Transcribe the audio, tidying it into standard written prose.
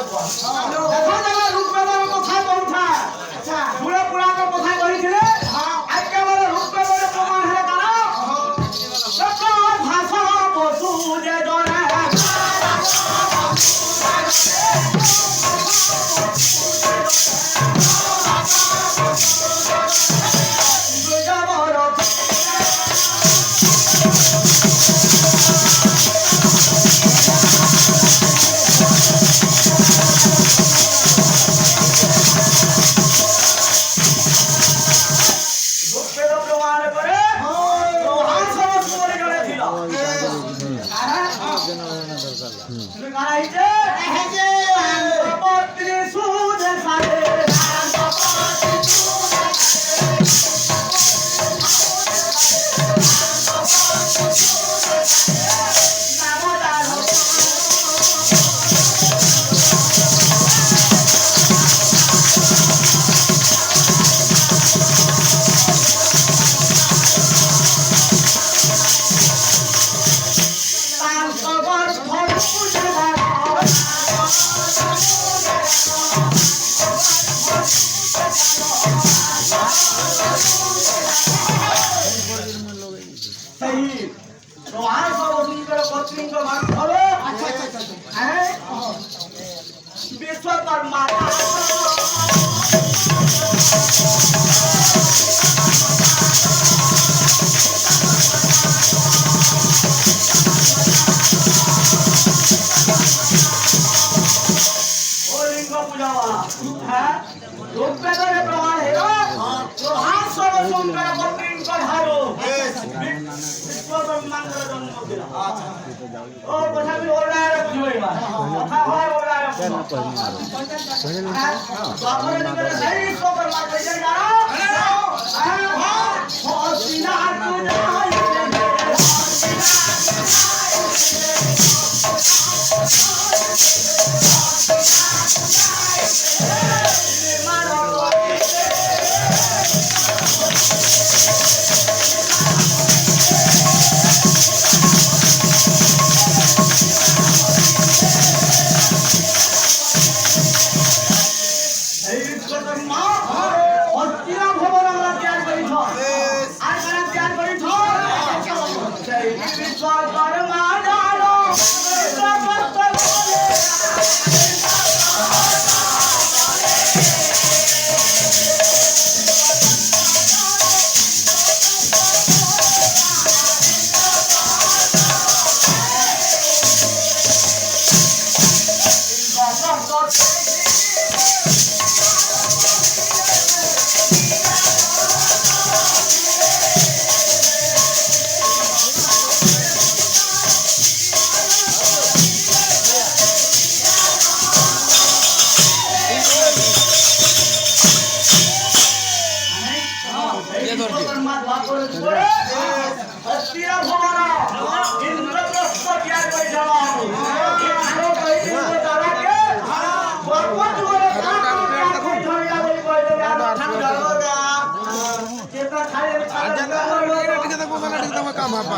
দেখো দেখো রূপবেদের কথায় বলছা আচ্ছা পুরো পুরানো কথায় বলিছিলে একেবারে রূপবেদের প্রমাণ হলে কারণ ভাষা পশু যে জনে विश्वकर माता लिंग पूजा वाला है रूपवेदर प्रमाण है तो हाथ सब सुंदर पत्नी कर हारो विश्वकर मंगल जन्म दिला ओ কথা বি ওরা বুঝাইবা কথা হয় ওরা বাপরে করে সেই সুপার মার্কেট যাই না ও সিনা তু যাই काम आप